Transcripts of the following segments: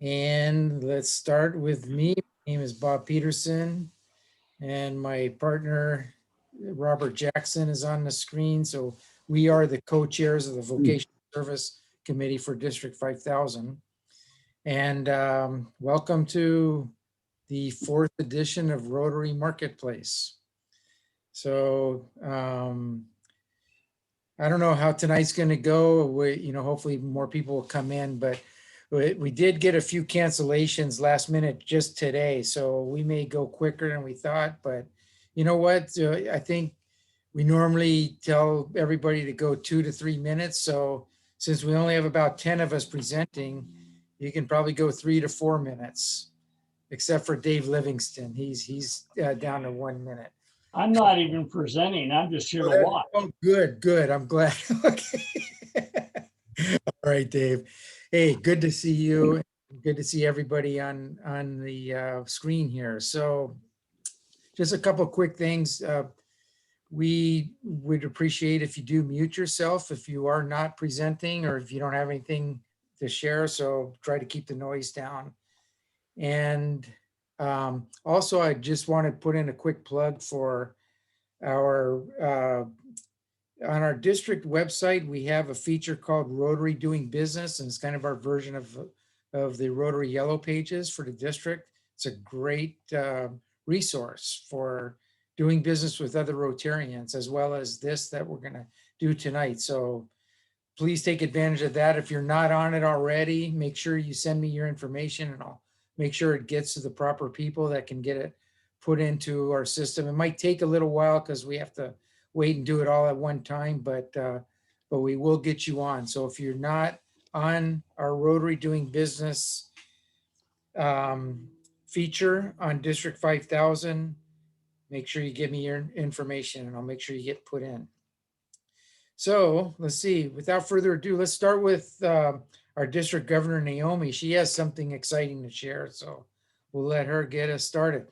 And let's start with me. My name is Bob Peterson, and my partner, Robert Jackson, is on the screen. So we are the co-chairs of the Vocational Service Committee for District 5000. And welcome to the fourth edition of Rotary Marketplace. So I don't know how tonight's going to go. Hopefully more people will come in, but we did get a few cancellations last minute just today, so we may go quicker than we thought. But you know what? I think we normally tell everybody to go 2 to 3 minutes. So since we only have about 10 of us presenting, you can probably go 3 to 4 minutes, except for Dave Livingston. He's down to 1 minute. I'm not even presenting. I'm just here to watch. Oh, good. I'm glad. Okay. All right, Dave. Hey, good to see you. Good to see everybody on the screen here. So just a couple of quick things. We would appreciate if you do mute yourself if you are not presenting or if you don't have anything to share. So try to keep the noise down. And also, I just want to put in a quick plug for our on our district website. We have a feature called Rotary Doing Business, and it's kind of our version of the Rotary Yellow Pages for the district. It's a great resource for doing business with other Rotarians, as well as this that we're going to do tonight. So please take advantage of that. If you're not on it already, make sure you send me your information and I'll make sure it gets to the proper people that can get it put into our system. It might take a little while because we have to wait and do it all at one time, but we will get you on. So if you're not on our Rotary Doing Business feature on District 5000, make sure you give me your information and I'll make sure you get put in. So let's see, without further ado, let's start with our district governor, Naomi. She has something exciting to share, so we'll let her get us started.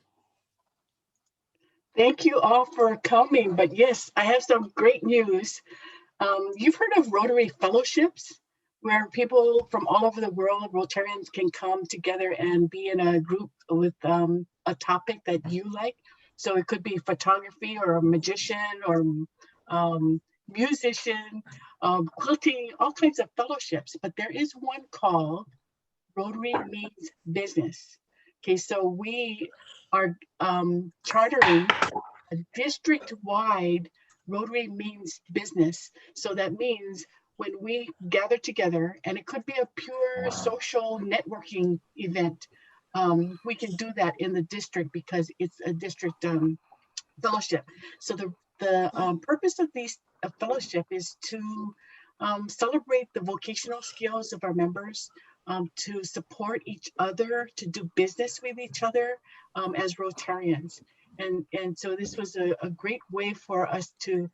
Thank you all for coming, but yes, I have some great news. You've heard of Rotary Fellowships, where people from all over the world, Rotarians, can come together and be in a group with a topic that you like. So it could be photography or a magician or musician, quilting, all kinds of fellowships. But there is one called Rotary Means Business. Okay, so we are chartering a district-wide Rotary Means Business. So that means when we gather together, and it could be a pure social networking event, we can do that in the district because it's a district fellowship. So the purpose of these fellowship is to celebrate the vocational skills of our members, to support each other, to do business with each other as Rotarians. And so this was a great way for us to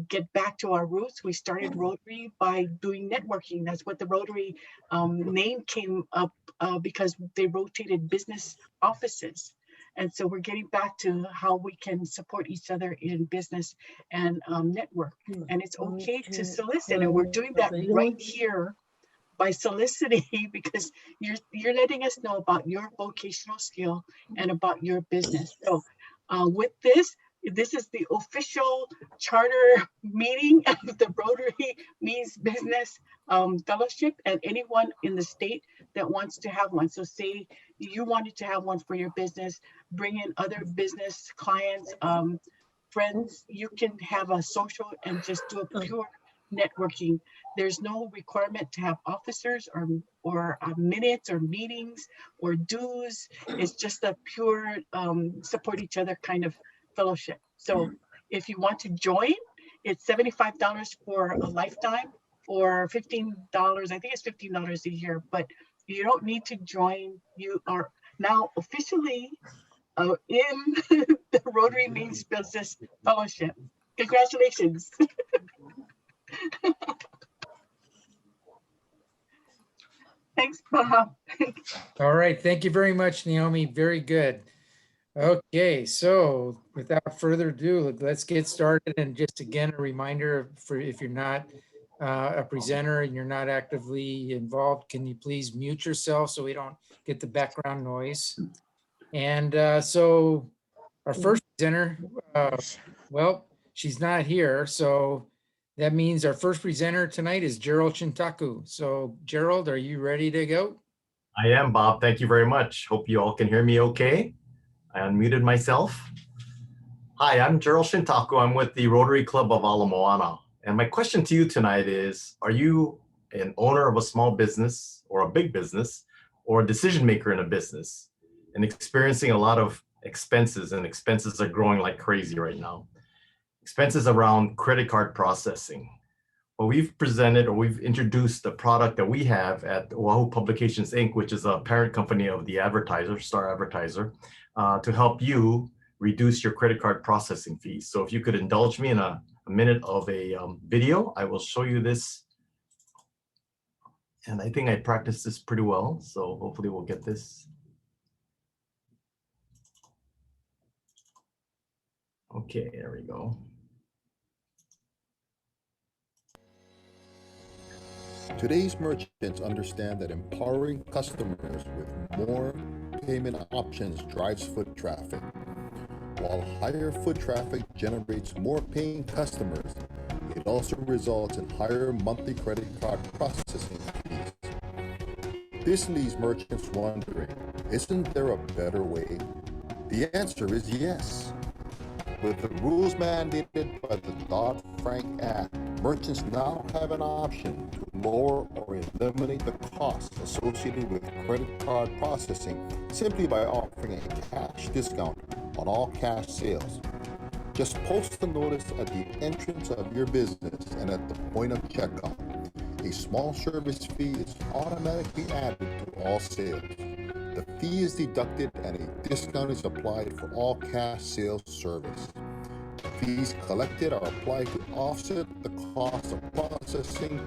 get back to our roots. We started Rotary by doing networking. That's what the Rotary name came up because they rotated business offices. And so we're getting back to how we can support each other in business and network. And it's okay to solicit, and we're doing that right here by soliciting because you're letting us know about your vocational skill and about your business. So with this is the official charter meeting of the Rotary Means Business Fellowship, and anyone in the state that wants to have one. So say you wanted to have one for your business, bring in other business clients, friends, you can have a social and just do a pure networking. There's no requirement to have officers or minutes or meetings or dues. It's just a pure support each other kind of fellowship. So if you want to join, it's $75 for a lifetime or $15. I think it's $15 a year, but you don't need to join. You are now officially in the Rotary Means Business Fellowship. Congratulations. Thanks, Bob. All right, thank you very much, Naomi. Very good. Okay, so without further ado, let's get started. And just again, a reminder for if you're not a presenter and you're not actively involved, can you please mute yourself so we don't get the background noise? And so our first presenter, well, she's not here. So that means our first presenter tonight is Gerald Shintaku. So Gerald, are you ready to go? I am, Bob. Thank you very much. Hope you all can hear me okay. I unmuted myself. Hi, I'm Gerald Shintaku. I'm with the Rotary Club of Ala Moana. And my question to you tonight is, are you an owner of a small business or a big business or a decision maker in a business and experiencing a lot of expenses, and expenses are growing like crazy right now? Expenses around credit card processing. Well, we've presented or we've introduced the product that we have at Oahu Publications, Inc., which is a parent company of the advertiser, Star Advertiser, to help you reduce your credit card processing fees. So if you could indulge me in a minute of a video, I will show you this. And I think I practiced this pretty well, so hopefully we'll get this. Okay, there we go. Today's merchants understand that empowering customers with more payment options drives foot traffic. While higher foot traffic generates more paying customers, it also results in higher monthly credit card processing fees. This leaves merchants wondering, isn't there a better way? The answer is yes. With the rules mandated by the Dodd-Frank Act, merchants now have an option to lower or eliminate the costs associated with credit card processing simply by offering a cash discount on all cash sales. Just post a notice at the entrance of your business and at the point of checkout. A small service fee is automatically added to all sales. The fee is deducted and a discount is applied for all cash sales service. Fees collected are applied to offset the cost of processing,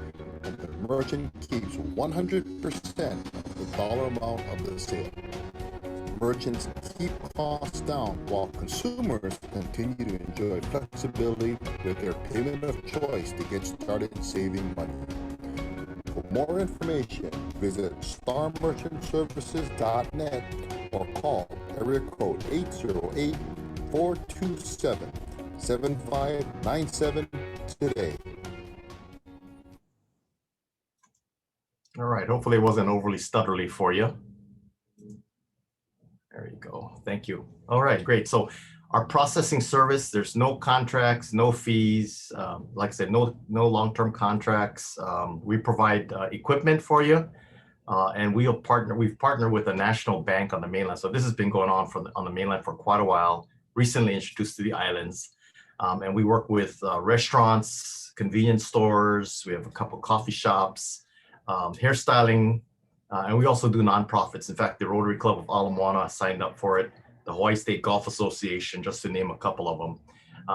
and the merchant keeps 100% of the dollar amount of the sale. Merchants keep costs down while consumers continue to enjoy flexibility with their payment of choice to get started saving money. For more information, visit starmerchantservices.net or call area code 808-427-7597 today. All right, hopefully it wasn't overly stutterly for you. There you go. Thank you. All right, great. So our processing service, there's no contracts, no fees. Like I said, no long-term contracts. We provide equipment for you, and we've partnered with a national bank on the mainland. So this has been going on on the mainland for quite a while. Recently introduced to the islands, and we work with restaurants, convenience stores. We have a couple coffee shops, hairstyling. And we also do nonprofits. In fact, the Rotary Club of Ala Moana signed up for it, the Hawaii State Golf Association, just to name a couple of them.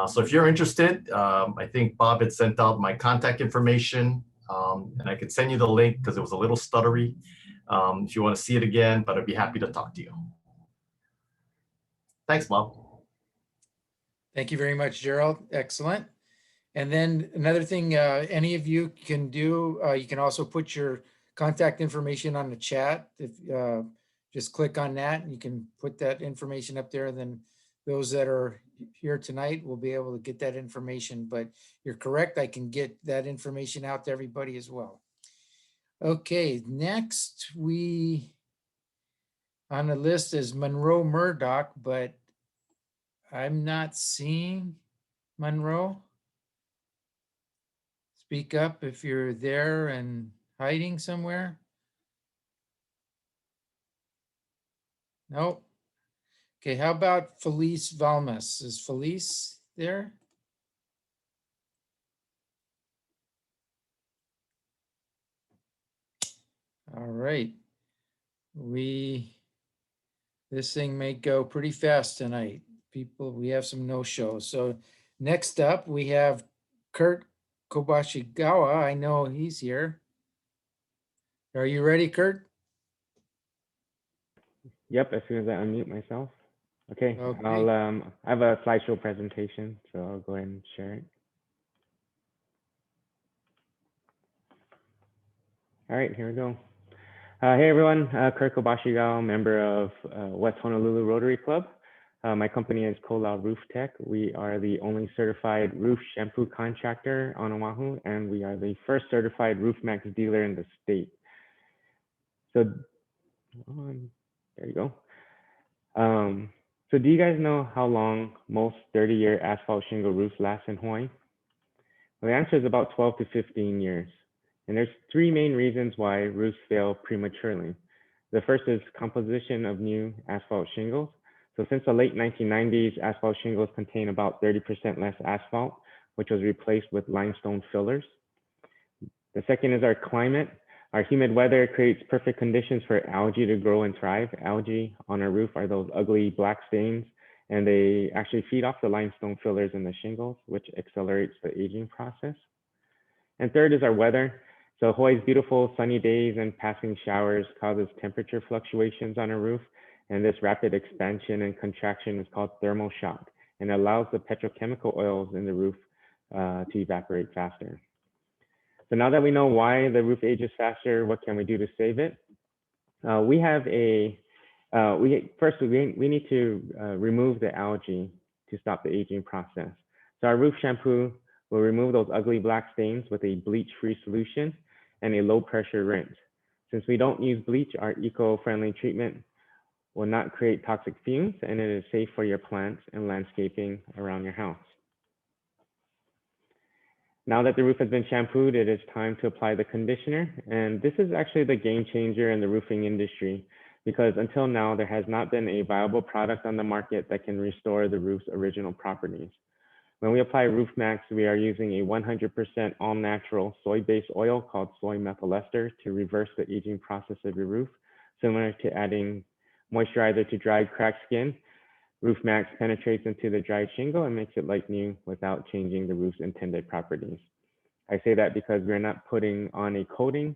So if you're interested, I think Bob had sent out my contact information, and I could send you the link because it was a little stuttery if you want to see it again, but I'd be happy to talk to you. Thanks, Bob. Thank you very much, Gerald. Excellent. And then another thing any of you can do, you can also put your contact information on the chat. If just click on that, and you can put that information up there. Then those that are here tonight will be able to get that information. But you're correct, I can get that information out to everybody as well. Okay, next on the list is Monroe Murdoch, but I'm not seeing Monroe. Speak up if you're there and hiding somewhere. Nope. Okay, how about Felice Valmas? Is Felice there? All right. This thing may go pretty fast tonight. People, we have some no-shows. So next up, we have Kurt Kobashigawa. I know he's here. Are you ready, Kurt? Yep, as soon as I unmute myself. Okay, Okay. I have a slideshow presentation, so I'll go ahead and share it. All right, here we go. Hey everyone, Kirk Obashigal, member of West Honolulu Rotary Club. My company is Kola Roof Tech. We are the only certified roof shampoo contractor on Oahu, and we are the first certified Roof Max dealer in the state. So, there you go. So do you guys know how long most 30-year asphalt shingle roofs last in Hawaii? Well, the answer is about 12 to 15 years. And there's three main reasons why roofs fail prematurely. The first is composition of new asphalt shingles. So since the late 1990s, asphalt shingles contain about 30% less asphalt, which was replaced with limestone fillers. The second is our climate. Our humid weather creates perfect conditions for algae to grow and thrive. Algae on our roof are those ugly black stains, and they actually feed off the limestone fillers in the shingles, which accelerates the aging process. And third is our weather. So Hawaii's beautiful sunny days and passing showers causes temperature fluctuations on a roof. And this rapid expansion and contraction is called thermal shock, and allows the petrochemical oils in the roof to evaporate faster. So now that we know why the roof ages faster, what can we do to save it? We need to remove the algae to stop the aging process. So our roof shampoo will remove those ugly black stains with a bleach-free solution and a low-pressure rinse. Since we don't use bleach, our eco-friendly treatment will not create toxic fumes, and it is safe for your plants and landscaping around your house. Now that the roof has been shampooed, it is time to apply the conditioner. And this is actually the game changer in the roofing industry, because until now, there has not been a viable product on the market that can restore the roof's original properties. When we apply Roof Max, we are using a 100% all-natural soy-based oil called soy methyl ester to reverse the aging process of your roof, similar to adding moisturizer to dried cracked skin. Roof Max penetrates into the dried shingle and makes it like new without changing the roof's intended properties. I say that because we're not putting on a coating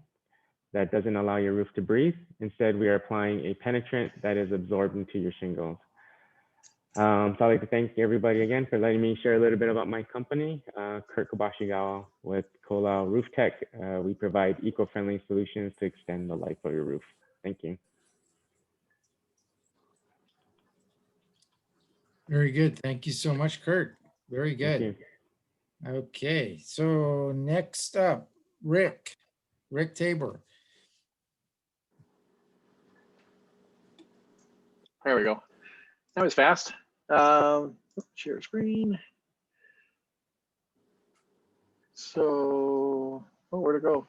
that doesn't allow your roof to breathe. Instead, we are applying a penetrant that is absorbed into your shingles. So I'd like to thank everybody again for letting me share a little bit about my company, Kirk Obashigawa with Kola Roof Tech. We provide eco-friendly solutions to extend the life of your roof. Thank you. Very good. Thank you so much, Kurt. Very Thank good. you. Okay, so next up, Rick Tabor. There we go. That was fast. Share screen. So, where to go?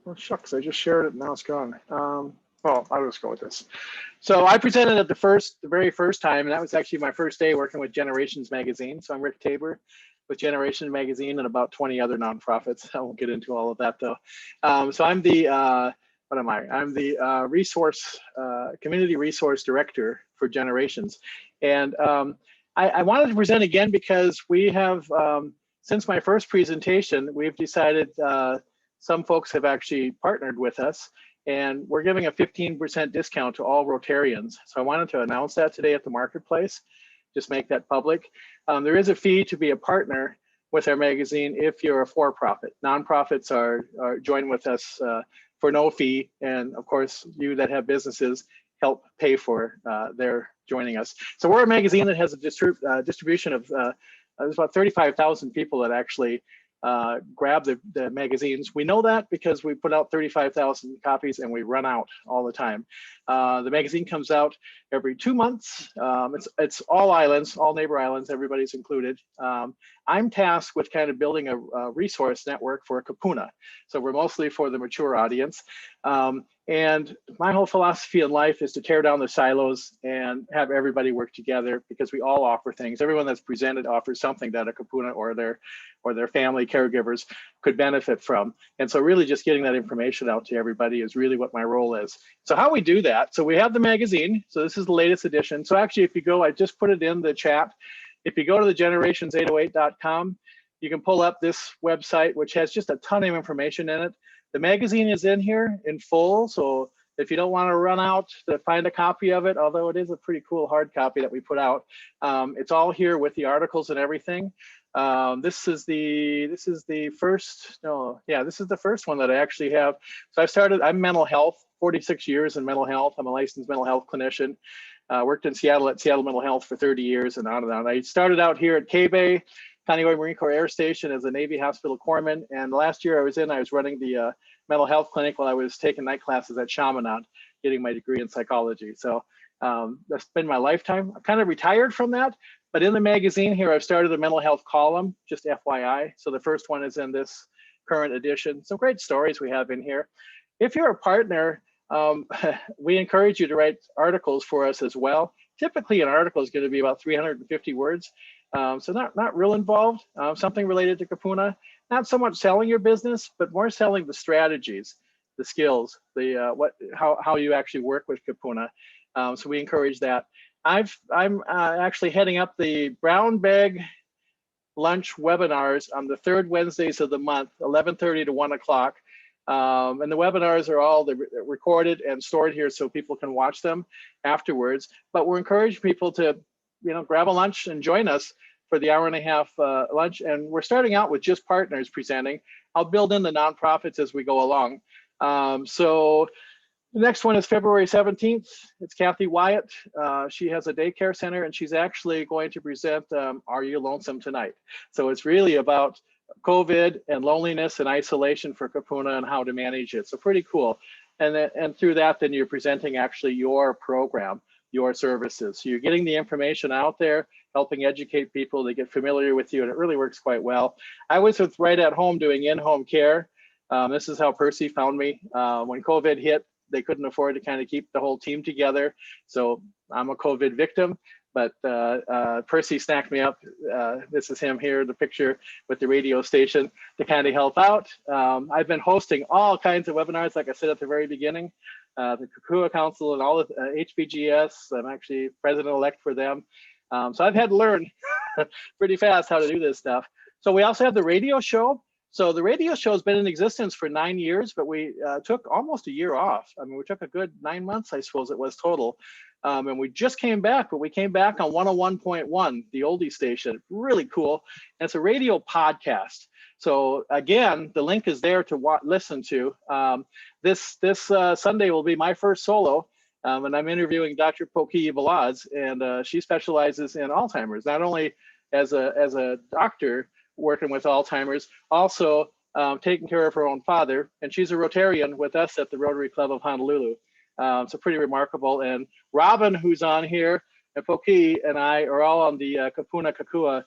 Oh, shucks, I just shared it and now it's gone. Well, I'll just go with this. So I presented it the very first time, and that was actually my first day working with Generations Magazine. So I'm Rick Tabor with Generations Magazine and about 20 other nonprofits. I won't get into all of that though. So I'm the, what am I? I'm the community resource director for Generations. And I wanted to present again because we have, since my first presentation, we've decided some folks have actually partnered with us, and we're giving a 15% discount to all Rotarians. So I wanted to announce that today at the marketplace, just make that public. There is a fee to be a partner with our magazine if you're a for-profit. Nonprofits are join with us for no fee, and of course, you that have businesses help pay for their joining us. So we're a magazine that has a distribution of, there's about 35,000 people that actually grab the magazines. We know that because we put out 35,000 copies and we run out all the time. The magazine comes out every 2 months. It's all islands, all neighbor islands, everybody's included. I'm tasked with kind of building a resource network for Kapuna. So we're mostly for the mature audience. And my whole philosophy in life is to tear down the silos and have everybody work together, because we all offer things. Everyone that's presented offers something that a Kapuna or their family caregivers could benefit from. And so really just getting that information out to everybody is really what my role is. So how we do that, so we have the magazine. So this is the latest edition. So actually, if you go, I just put it in the chat. If you go to the generations808.com, you can pull up this website, which has just a ton of information in it. The magazine is in here in full, so If you don't want to run out to find a copy of it, although it is a pretty cool hard copy that we put out, it's all here with the articles and everything. This is the first, no, yeah, this is the first one that I actually have. So I'm mental health, 46 years in mental health. I'm a licensed mental health clinician. Worked in Seattle at Seattle Mental Health for 30 years and on and on. I started out here at K-Bay, Kaneohe Marine Corps Air Station as a Navy hospital corpsman. And last year I was running the mental health clinic while I was taking night classes at Chaminade, getting my degree in psychology. So that's been my lifetime. I'm kind of retired from that, but in the magazine here, I've started a mental health column, just FYI. So the first one is in this current edition. Some great stories we have in here. If you're a partner, we encourage you to write articles for us as well. Typically an article is going to be about 350 words. So not real involved, something related to Kapuna, not so much selling your business, but more selling the strategies, the skills, how you actually work with Kapuna. So we encourage that. I'm actually heading up the brown bag lunch webinars on the third Wednesdays of the month, 11:30 to 1 o'clock. And the webinars are all recorded and stored here so people can watch them afterwards. But we're encouraging people to, grab a lunch and join us for the hour-and-a-half lunch. And we're starting out with just partners presenting. I'll build in the nonprofits as we go along. So the next one is February 17th. It's Kathy Wyatt. She has a daycare center and she's actually going to present Are You Lonesome Tonight? So it's really about COVID and loneliness and isolation for Kapuna and how to manage it. So pretty cool. And through that, then you're presenting actually your program, your services. So you're getting the information out there, helping educate people to get familiar with you, and it really works quite well. I was with Right at Home doing in-home care. This is how Percy found me. When COVID hit, they couldn't afford to kind of keep the whole team together. So I'm a COVID victim. But Percy snacked me up. This is him here, the picture with the radio station to kind of help out. I've been hosting all kinds of webinars, like I said at the very beginning, the Kukua Council and all of HBGS. I'm actually president-elect for them. So I've had to learn pretty fast how to do this stuff. So we also have the radio show. So the radio show has been in existence for 9 years, but we took almost a year off. I mean, we took a good 9 months, I suppose it was total. And we just came back, but we came back on 101.1, the oldie station. Really cool. And it's a radio podcast. So again, the link is there to listen to. This Sunday will be my first solo, and I'm interviewing Dr. Poki Balaz, and she specializes in Alzheimer's, not only as a doctor working with Alzheimer's, also taking care of her own father. And she's a Rotarian with us at the Rotary Club of Honolulu. So pretty remarkable. And Robin, who's on here, and Poki and I are all on the Kapuna Kakua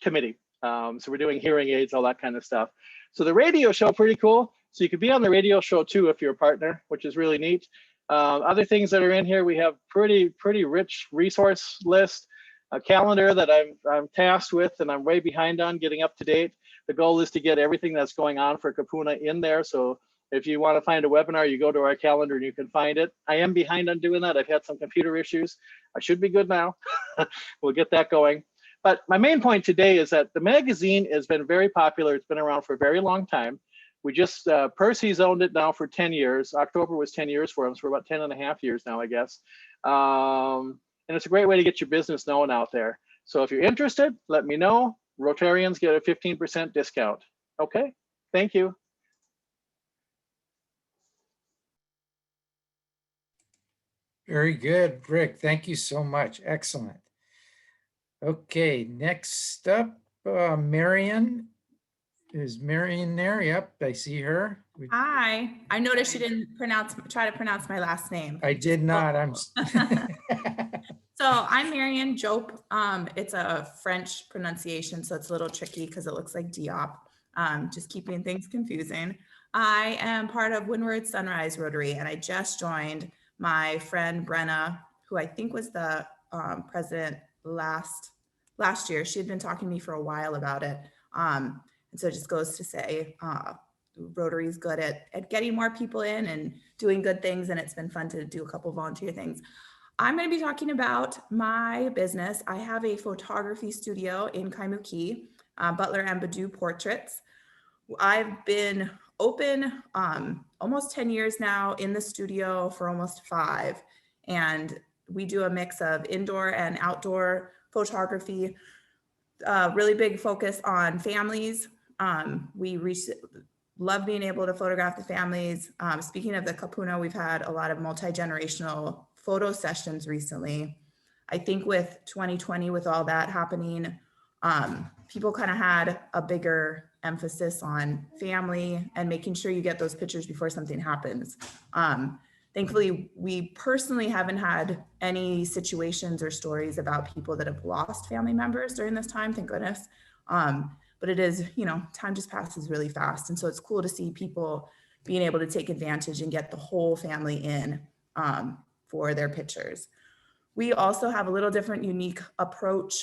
committee. So we're doing hearing aids, all that kind of stuff. So the radio show, pretty cool. So you could be on the radio show too if you're a partner, which is really neat. Other things that are in here, we have pretty rich resource list, a calendar that I'm tasked with and I'm way behind on getting up to date. The goal is to get everything that's going on for Kapuna in there. So if you want to find a webinar, you go to our calendar and you can find it. I am behind on doing that. I've had some computer issues. I should be good now. We'll get that going. But my main point today is that the magazine has been very popular. It's been around for a very long time. We just, Percy's owned it now for 10 years. October was 10 years for him, so we're about 10 and a half years now, I guess. And it's a great way to get your business known out there. So if you're interested, let me know. Rotarians get a 15% discount. Okay, thank you. Very good, Rick. Thank you so much. Excellent. Okay, next up, Marion. Is Marion there? Yep, I see her. Hi. I noticed you didn't try to pronounce my last name. I did not. So I'm Marion Jope. It's a French pronunciation, so it's a little tricky because it looks like Diop, just keeping things confusing. I am part of Windward Sunrise Rotary, and I just joined my friend Brenna, who I think was the president last year. She had been talking to me for a while about it. And so it just goes to say, Rotary is good at getting more people in and doing good things. And it's been fun to do a couple volunteer things. I'm going to be talking about my business. I have a photography studio in Kaimuki, Butler and Badu Portraits. I've been open almost 10 years now, in the studio for almost 5. And we do a mix of indoor and outdoor photography, really big focus on families. Love being able to photograph the families. Speaking of the Kapuna, we've had a lot of multi-generational photo sessions recently. I think with 2020, with all that happening, people kind of had a bigger emphasis on family and making sure you get those pictures before something happens. Thankfully, we personally haven't had any situations or stories about people that have lost family members during this time, thank goodness. But it is, time just passes really fast. And so it's cool to see people being able to take advantage and get the whole family in for their pictures. We also have a little different, unique approach.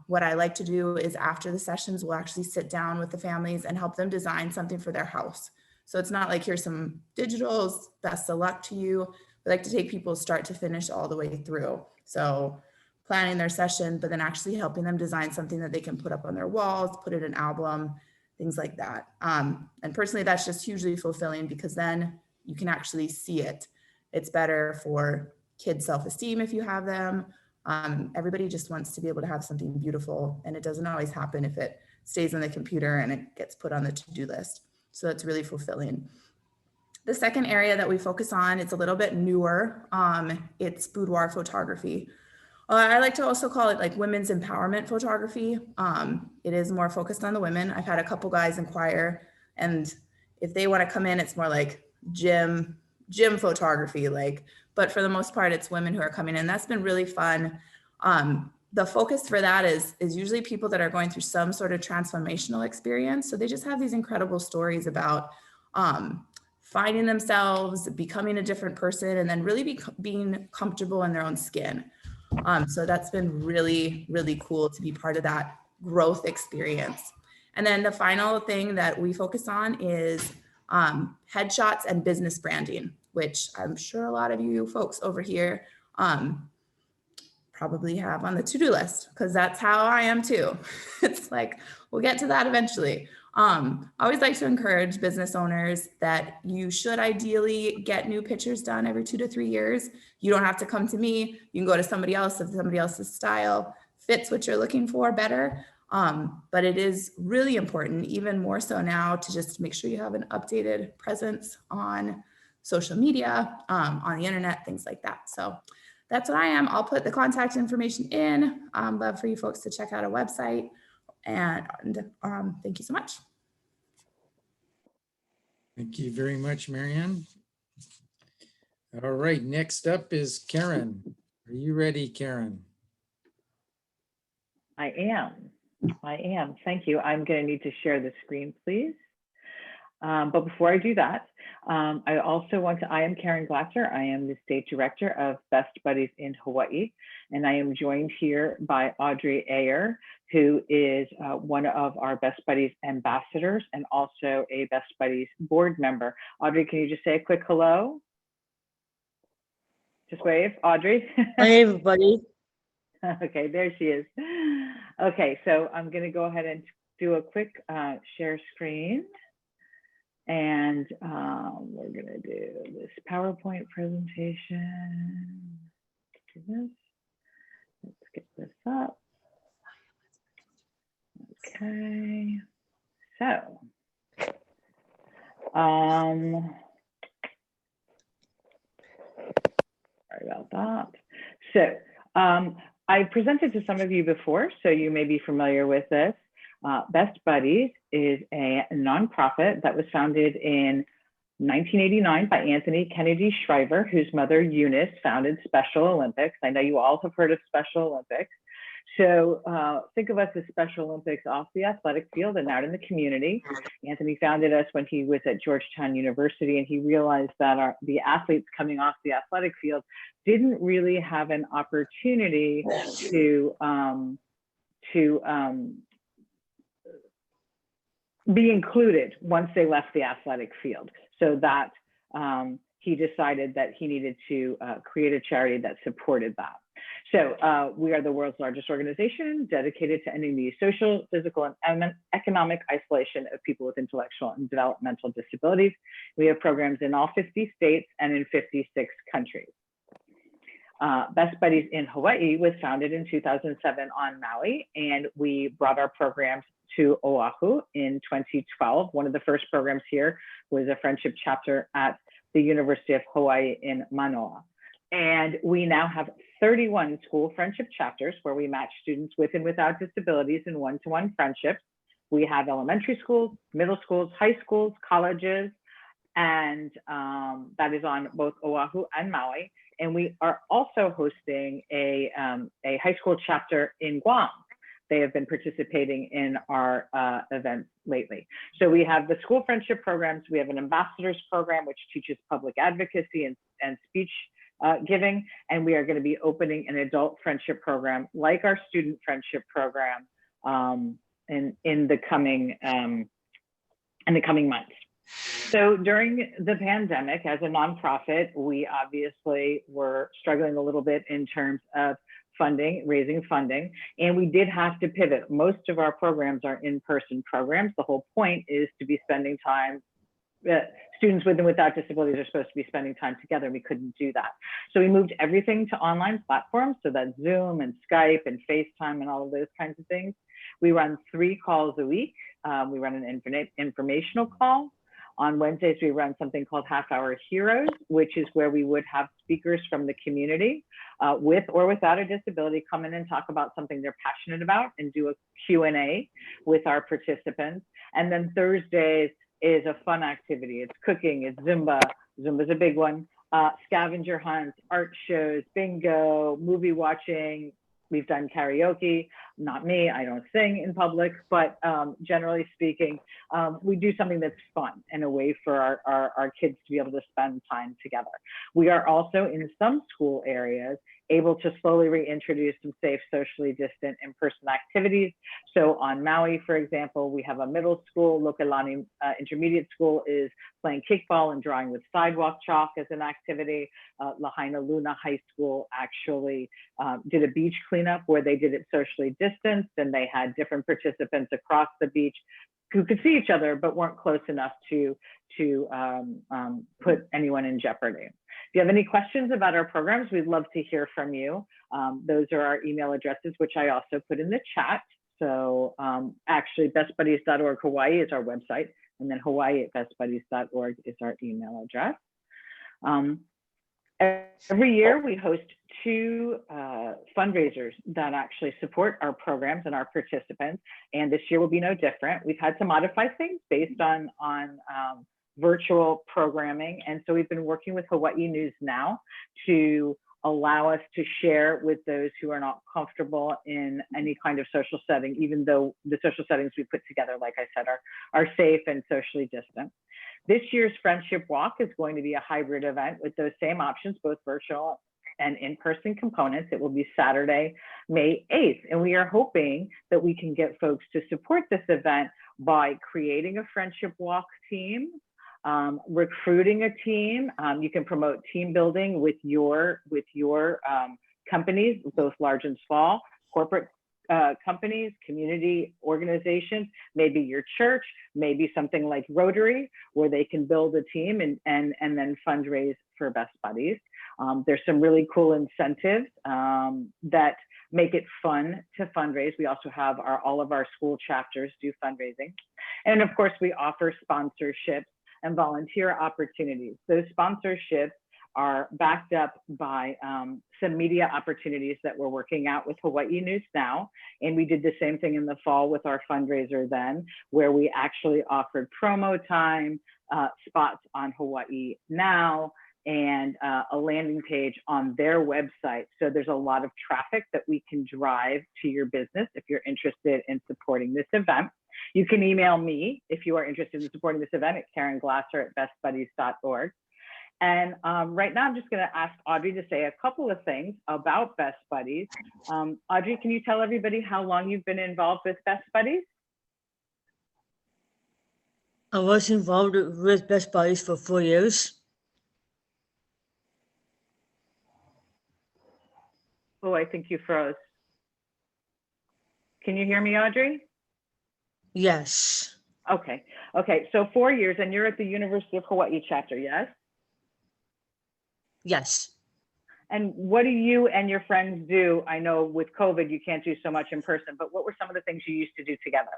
What I like to do is after the sessions, we'll actually sit down with the families and help them design something for their house. So it's not like, here's some digitals, best of luck to you. We like to take people start to finish all the way through. So planning their session, but then actually helping them design something that they can put up on their walls, put it in an album, things like that. And personally, that's just hugely fulfilling because then you can actually see it. It's better for kids' self-esteem if you have them. Everybody just wants to be able to have something beautiful, and it doesn't always happen if it stays on the computer and it gets put on the to-do list. So that's really fulfilling. The second area that we focus on, it's a little bit newer. It's boudoir photography. I like to also call it like women's empowerment photography. It is more focused on the women. I've had a couple guys inquire, and if they want to come in, it's more like gym photography, but for the most part, it's women who are coming in. That's been really fun. The focus for that is usually people that are going through some sort of transformational experience. So they just have these incredible stories about finding themselves, becoming a different person, and then really being comfortable in their own skin. So that's been really, really cool to be part of that growth experience. And then the final thing that we focus on is headshots and business branding, which I'm sure a lot of you folks over here probably have on the to-do list, because that's how I am too. It's like, we'll get to that eventually. I always like to encourage business owners that you should ideally get new pictures done every 2 to 3 years. You don't have to come to me. You can go to somebody else if somebody else's style fits what you're looking for better. But it is really important, even more so now, to just make sure you have an updated presence on social media, on the internet, things like that. So that's what I am. I'll put the contact information in. Love for you folks to check out our website. And thank you so much. Thank you very much, Marianne. All right, next up is Karen. Are you ready, Karen? I am. Thank you. I'm going to need to share the screen, please. But before I do that, I also I am Karen Glatzer. I am the State Director of Best Buddies in Hawaii, and I am joined here by Audrey Ayer, who is one of our Best Buddies ambassadors and also a Best Buddies board member. Audrey, can you just say a quick hello? Just wave, Audrey. Hey, everybody. Okay, there she is. Okay, so I'm going to go ahead and do a quick share screen. And we're going to do this PowerPoint presentation. Let's get this up. Okay, so sorry about that. So I presented to some of you before, so you may be familiar with this. Best Buddies is a nonprofit that was founded in 1989 by Anthony Kennedy Shriver, whose mother Eunice founded Special Olympics. I know you all have heard of Special Olympics. So think of us as Special Olympics off the athletic field and out in the community. Anthony founded us when he was at Georgetown University, and he realized that the athletes coming off the athletic field didn't really have an opportunity to be included once they left the athletic field. So that he decided that he needed to create a charity that supported that. So we are the world's largest organization dedicated to ending the social, physical, and economic isolation of people with intellectual and developmental disabilities. We have programs in all 50 states and in 56 countries. Best Buddies in Hawaii was founded in 2007 on Maui, and we brought our programs to Oahu in 2012. One of the first programs here was a friendship chapter at the University of Hawaii in Manoa. And we now have 31 school friendship chapters where we match students with and without disabilities in one-to-one friendships. We have elementary schools, middle schools, high schools, colleges, and that is on both Oahu and Maui. And we are also hosting a high school chapter in Guam. They have been participating in our events lately. So we have the school friendship programs. We have an ambassadors program, which teaches public advocacy and speech giving. And we are going to be opening an adult friendship program like our student friendship program in the coming months. So during the pandemic, as a nonprofit, we obviously were struggling a little bit in terms of raising funding, and we did have to pivot. Most of our programs are in-person programs. The whole point is to be spending time, students with and without disabilities are supposed to be spending time together. We couldn't do that. So we moved everything to online platforms, so that's Zoom and Skype and FaceTime and all of those kinds of things. We run 3 calls a week. We run an informational call. On Wednesdays, we run something called Half Hour Heroes, which is where we would have speakers from the community with or without a disability come in and talk about something they're passionate about and do a Q&A with our participants. And then Thursdays is a fun activity. It's cooking, it's Zumba. Zumba's a big one. Scavenger hunts, art shows, bingo, movie watching. We've done karaoke, not me, I don't sing in public, but generally speaking, we do something that's fun and a way for our kids to be able to spend time together. We are also in some school areas able to slowly reintroduce some safe, socially distant in-person activities. So on Maui, for example, we have a middle school, Lokalani Intermediate School is playing kickball and drawing with sidewalk chalk as an activity. Lahaina Luna High School actually did a beach cleanup where they did it socially distanced, and they had different participants across the beach who could see each other but weren't close enough to put anyone in jeopardy. If you have any questions about our programs, we'd love to hear from you. Those are our email addresses, which I also put in the chat. So actually, bestbuddies.org Hawaii is our website, and then hawaii@bestbuddies.org is our email address. Every year we host 2 fundraisers that actually support our programs and our participants, and this year will be no different. We've had to modify things based on virtual programming, and so we've been working with Hawaii News Now to allow us to share with those who are not comfortable in any kind of social setting, even though the social settings we put together, like I said, are safe and socially distant. This year's Friendship Walk is going to be a hybrid event with those same options, both virtual and in-person components. It will be Saturday, May 8th. And we are hoping that we can get folks to support this event by creating a Friendship Walk team, recruiting a team. You can promote team building with your companies, both large and small, corporate companies, community organizations, maybe your church, maybe something like Rotary, where they can build a team and then fundraise for Best Buddies. There's some really cool incentives that make it fun to fundraise. We also have all of our school chapters do fundraising. And of course, we offer sponsorships and volunteer opportunities. Those sponsorships are backed up by some media opportunities that we're working out with Hawaii News Now. And we did the same thing in the fall with our fundraiser then, where we actually offered promo time, spots on Hawaii Now, and a landing page on their website. So there's a lot of traffic that we can drive to your business if you're interested in supporting this event. You can email me if you are interested in supporting this event at karenglasser@bestbuddies.org. And right now, I'm just going to ask Audrey to say a couple of things about Best Buddies. Audrey, can you tell everybody how long you've been involved with Best Buddies? I was involved with Best Buddies for 4 years. Oh, I think you froze. Can you hear me, Audrey? Yes. Okay. Okay. So 4 years, and you're at the University of Hawaii chapter, yes? Yes. And what do you and your friends do? I know with COVID, you can't do so much in person, but what were some of the things you used to do together?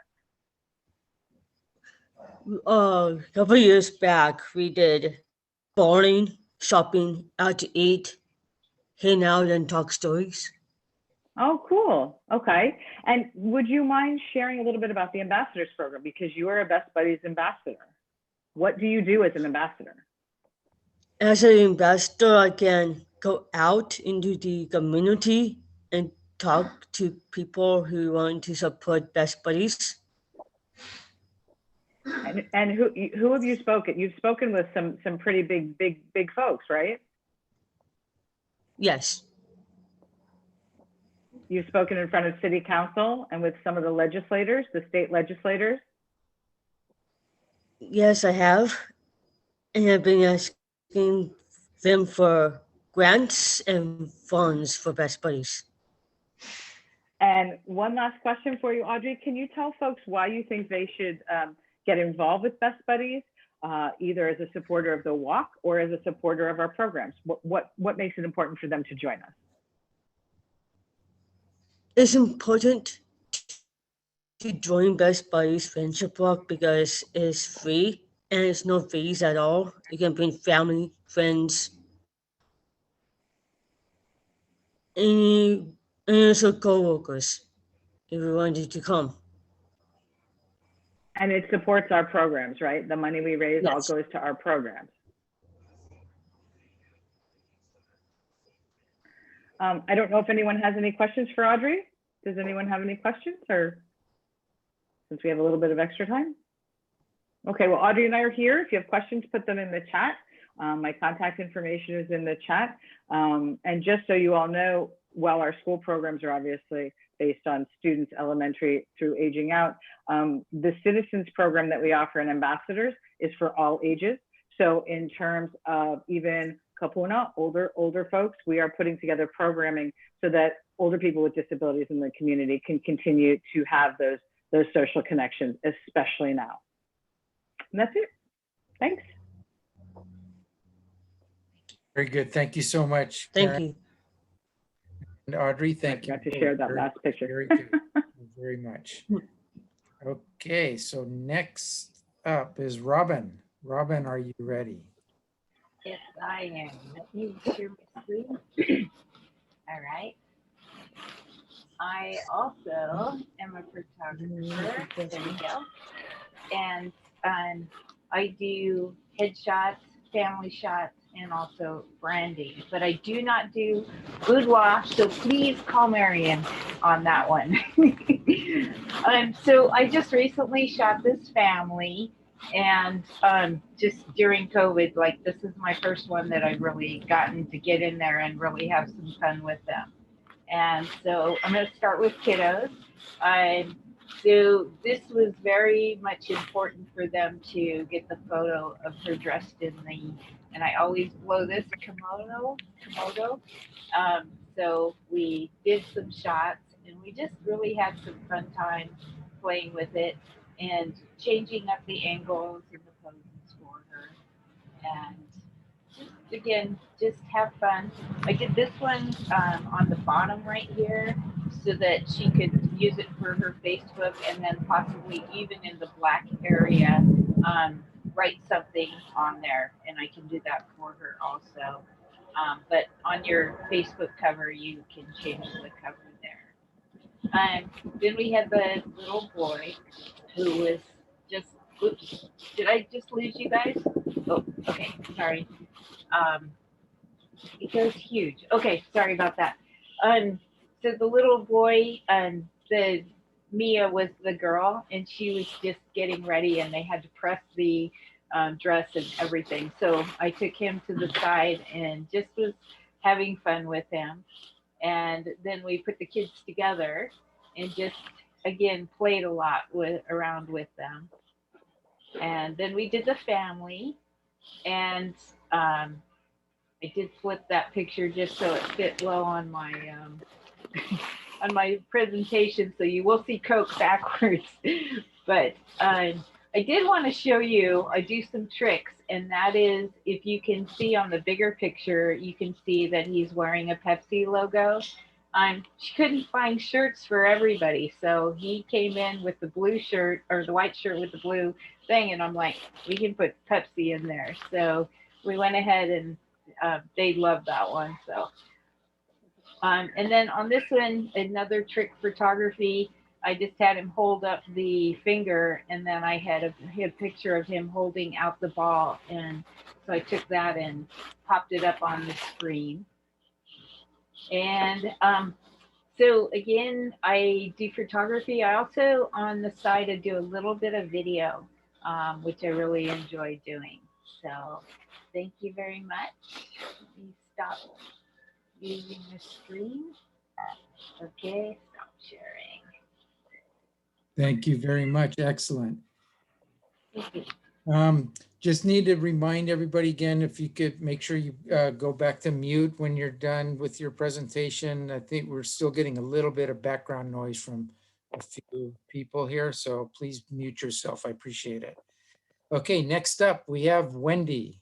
A couple years back, we did bowling, shopping, out to eat, hang out, and talk stories. Oh, cool. Okay. And would you mind sharing a little bit about the ambassadors program? Because you are a Best Buddies ambassador. What do you do as an ambassador? As an ambassador, I can go out into the community and talk to people who want to support Best Buddies. And who have you spoken? You've spoken with some pretty big folks, right? Yes. You've spoken in front of city council and with some of the legislators, the state legislators. Yes, I have. And I've been asking them for grants and funds for Best Buddies. And one last question for you, Audrey. Can you tell folks why you think they should get involved with Best Buddies, either as a supporter of the walk or as a supporter of our programs? What makes it important for them to join us? It's important to join Best Buddies Friendship Walk because it's free and it's no fees at all. You can bring family, friends, and also co-workers if you wanted to come. And it supports our programs, right? The money we raise all Yes. goes to our programs. I don't know if anyone has any questions for Audrey. Does anyone have any questions, or since we have a little bit of extra time? Okay, well, Audrey and I are here. If you have questions, put them in the chat. My contact information is in the chat. And just so you all know, while our school programs are obviously based on students elementary through aging out, the citizens program that we offer in ambassadors is for all ages. So in terms of even kapuna, older folks, we are putting together programming so that older people with disabilities in the community can continue to have those social connections, especially now. And that's it. Thanks. Very good. Thank you so much. Thank Karen you. and Audrey, thank you. I forgot to share that very- last picture. Very good. Thank you very much. Okay, so next up is Robin. Robin, are you ready? Yes, I am. Let me share my screen. All right. I also am a photographer. There we go. And I do headshots, family shots, and also branding. But I do not do boudoir, so please call Marion on that one. So I just recently shot this family, and just during COVID, like this is my first one that I've really gotten to get in there and really have some fun with them. And so I'm going to start with kiddos. So this was very much important for them to get the photo of her dressed in the, and I always blow this kimono. So we did some shots, and we just really had some fun time playing with it and changing up the angles and the poses for her. And again, just have fun. I did this one on the bottom right here so that she could use it for her Facebook, and then possibly even in the black area, write something on there, and I can do that for her also. But on your Facebook cover, you can change the cover there. Then we had the little boy who was just, oops, did I just lose you guys? Oh, okay, sorry. It goes huge. Okay, sorry about that. So the little boy, the Mia was the girl, and she was just getting ready, and they had to press the dress and everything. So I took him to the side and just was having fun with him. And then we put the kids together and just again played a lot around with them. And then we did the family, and I did flip that picture just so it fit well on my on my presentation, so you will see Coke backwards. But I did want to show you, I do some tricks, and that is, if you can see on the bigger picture, you can see that he's wearing a Pepsi logo. She couldn't find shirts for everybody, so he came in with the blue shirt, or the white shirt with the blue thing, and I'm like, we can put Pepsi in there. So we went ahead and they loved that one. So and then on this one, another trick photography, I just had him hold up the finger, and then I had a picture of him holding out the ball. And so I took that and popped it up on the screen. And so again, I do photography. I also, on the side, I do a little bit of video, which I really enjoy doing. So thank you very much. Let me stop using the screen. Okay, stop sharing. Thank you very much. Excellent. Thank you. Just need to remind everybody again, if you could make sure you go back to mute when you're done with your presentation. I think we're still getting a little bit of background noise from a few people here, so please mute yourself. I appreciate it. Okay, next up we have Wendy.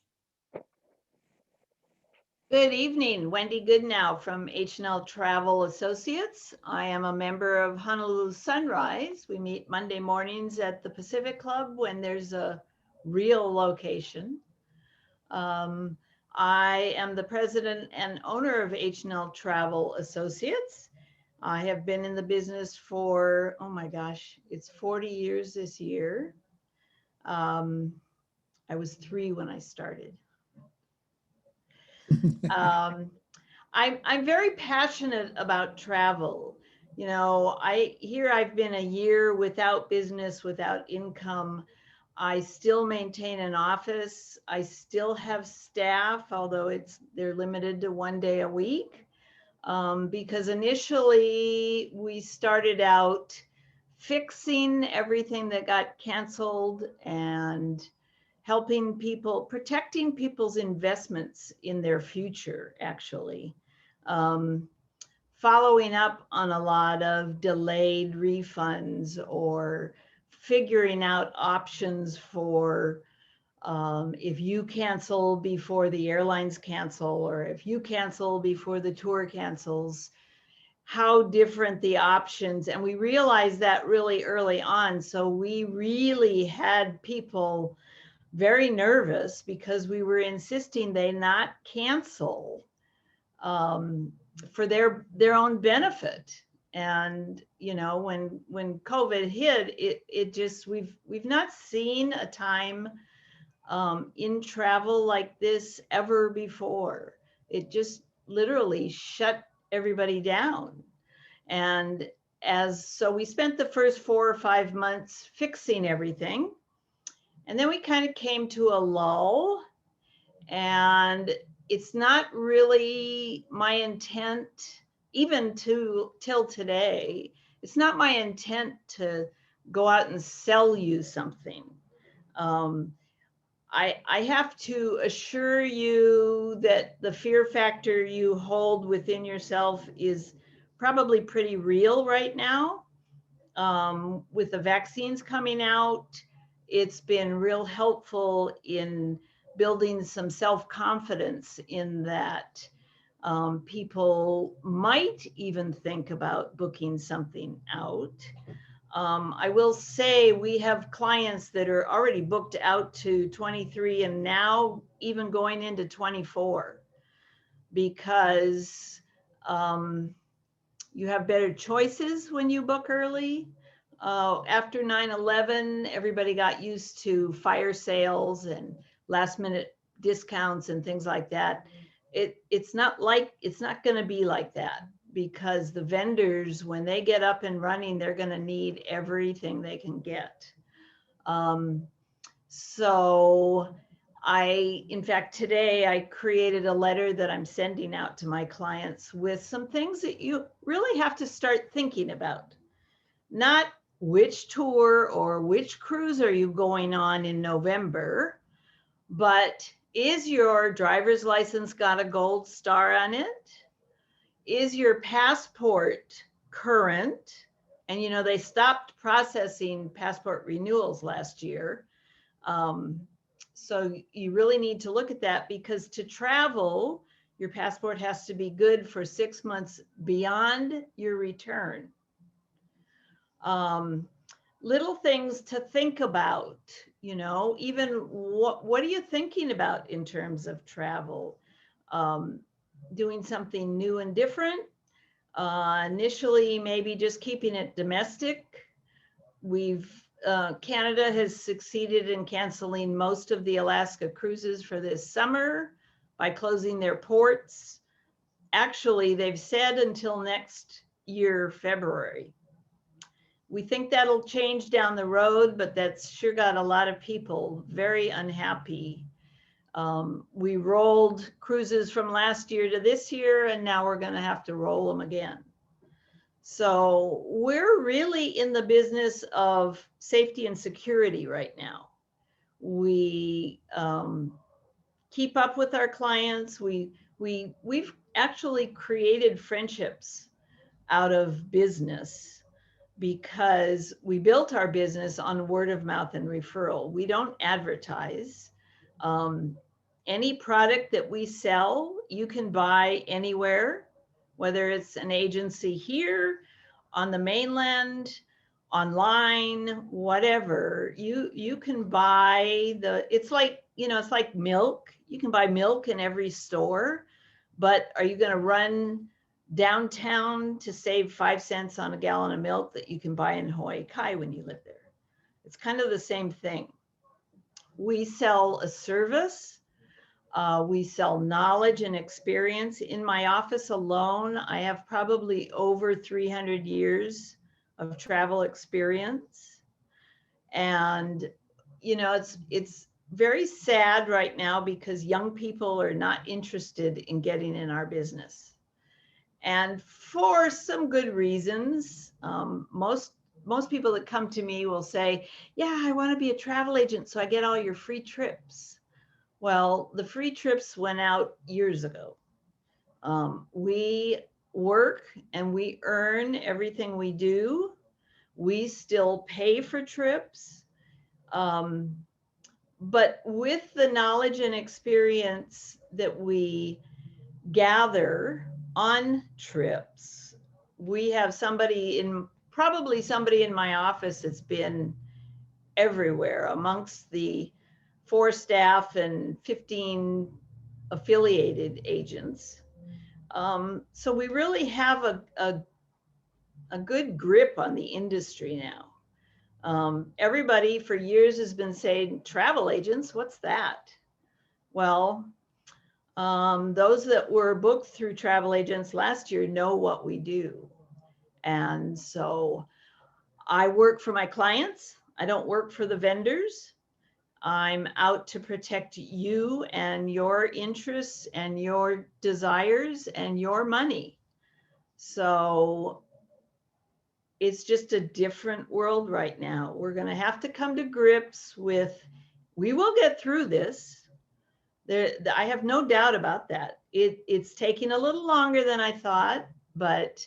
Good evening, Wendy Goodnow from H&L Travel Associates. I am a member of Honolulu Sunrise. We meet Monday mornings at the Pacific Club when there's a real location. I am the president and owner of H&L Travel Associates. I have been in the business for, oh my gosh, it's 40 years this year. I was 3 when I started. I'm very passionate about travel. You know, I've been a year without business, without income. I still maintain an office. I still have staff, although they're limited to 1 day a week. Because initially we started out fixing everything that got canceled and helping people, protecting people's investments in their future, actually. Following up on a lot of delayed refunds or figuring out options for if you cancel before the airlines cancel, or if you cancel before the tour cancels, how different the options. And we realized that really early on. So we really had people very nervous because we were insisting they not cancel for their own benefit. And you know, when COVID hit, it just we've not seen a time in travel like this ever before. It just literally shut everybody down. And so we spent the first 4 or 5 months fixing everything. And then we kind of came to a lull, and it's not really my intent, even till today, it's not my intent to go out and sell you something. I have to assure you that the fear factor you hold within yourself is probably pretty real right now. With the vaccines coming out, it's been real helpful in building some self-confidence in that people might even think about booking something out. I will say we have clients that are already booked out to 23 and now even going into 24 because you have better choices when you book early. After 9/11, everybody got used to fire sales and last minute discounts and things like that. It's not going to be like that, because the vendors, when they get up and running, they're going to need everything they can get. So in fact, today I created a letter that I'm sending out to my clients with some things that you really have to start thinking about. Not which tour or which cruise are you going on in November, but Is your driver's license got a gold star on it? Is your passport current? And you know, they stopped processing passport renewals last year. So you really need to look at that, because to travel, your passport has to be good for 6 months beyond your return. Little things to think about, you know, even what are you thinking about in terms of travel? Doing something new and different. Initially, maybe just keeping it domestic. Canada has succeeded in canceling most of the Alaska cruises for this summer by closing their ports. Actually, they've said until next year, February. We think that'll change down the road, but that's sure got a lot of people very unhappy. We rolled cruises from last year to this year, and now we're going to have to roll them again. So we're really in the business of safety and security right now. We keep up with our clients. We've actually created friendships out of business, because we built our business on word of mouth and referral. We don't advertise. Any product that we sell, you can buy anywhere, whether it's an agency here, on the mainland, online, whatever. You can buy it's like, you know, it's like milk. You can buy milk in every store, but are you going to run downtown to save 5 cents on a gallon of milk that you can buy in Hawaii Kai when you live there? It's kind of the same thing. We sell a service. We sell knowledge and experience. In my office alone, I have probably over 300 years of travel experience. And, you know, it's very sad right now because young people are not interested in getting in our business. And for some good reasons. Most people that come to me will say, yeah, I want to be a travel agent so I get all your free trips. Well, the free trips went out years ago. We work and we earn everything we do. We still pay for trips. But with the knowledge and experience that we gather on trips, we have probably somebody in my office that's been everywhere amongst the 4 staff and 15 affiliated agents. So we really have a good grip on the industry now. Everybody for years has been saying, travel agents, what's that? Well, those that were booked through travel agents last year know what we do. And so I work for my clients. I don't work for the vendors. I'm out to protect you and your interests and your desires and your money. So it's just a different world right now. We're going to have to come to grips with, we will get through this. I have no doubt about that. It's taking a little longer than I thought, but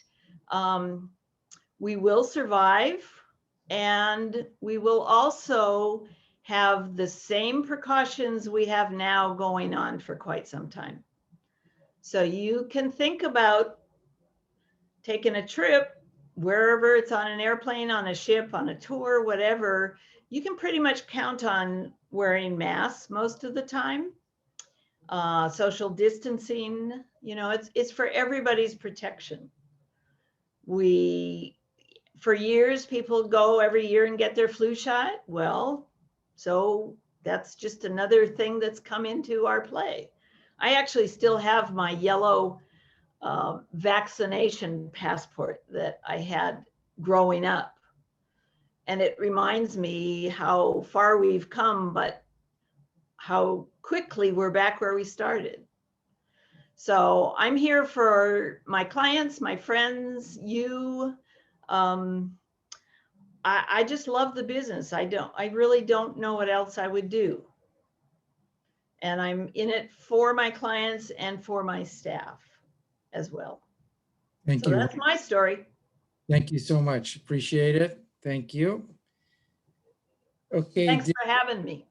we will survive, and we will also have the same precautions we have now going on for quite some time. So you can think about taking a trip wherever, it's on an airplane, on a ship, on a tour, whatever. You can pretty much count on wearing masks most of the time. Social distancing, you know, it's for everybody's protection. For years, people go every year and get their flu shot. Well, so that's just another thing that's come into our play. I actually still have my yellow vaccination passport that I had growing up. And it reminds me how far we've come, but how quickly we're back where we started. So I'm here for my clients, my friends, you. I just love the business. I really don't know what else I would do. And I'm in it for my clients and for my staff as well. Thank So you. that's my story. Thank you so much. Appreciate it. Thank you. Okay. Thanks for having me.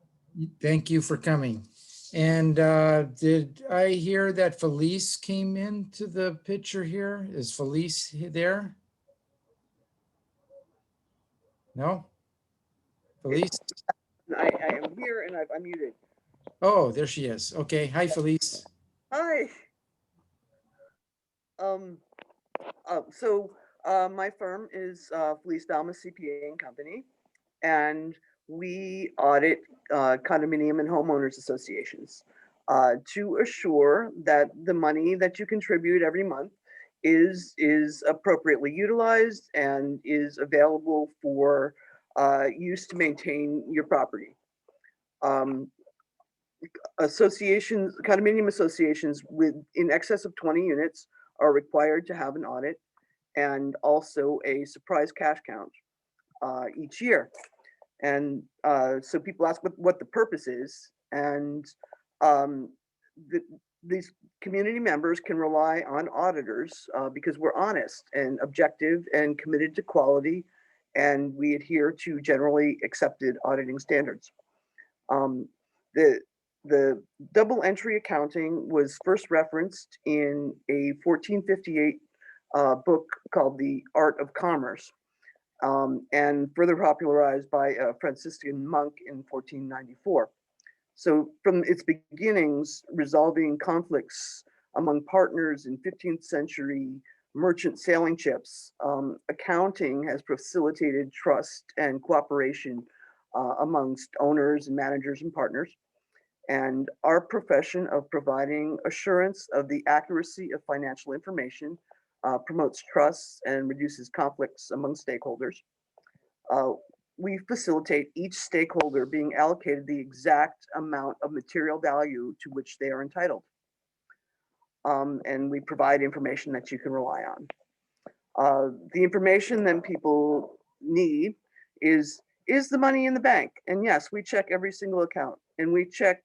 Thank you for coming. And did I hear that Felice came into the picture here? Is Felice there? No? Felice? I am here and I've unmuted. Oh, there she is. Okay. Hi, Felice. Hi. Um, my firm is Felice Balma CPA and Company, and we audit condominium and homeowners associations to assure that the money that you contribute every month is appropriately utilized and is available for use to maintain your property. Associations, condominium associations with in excess of 20 units are required to have an audit and also a surprise cash count each year. And so people ask what the purpose is, and these community members can rely on auditors because we're honest and objective and committed to quality, and we adhere to generally accepted auditing standards. The double entry accounting was first referenced in a 1458 book called The Art of Commerce, and further popularized by a Franciscan monk in 1494. So from its beginnings, resolving conflicts among partners in 15th century merchant sailing ships, accounting has facilitated trust and cooperation amongst owners and managers and partners. And our profession of providing assurance of the accuracy of financial information promotes trust and reduces conflicts among stakeholders. We facilitate each stakeholder being allocated the exact amount of material value to which they are entitled. And we provide information that you can rely on. The information that people need is the money in the bank? And yes, we check every single account, and we check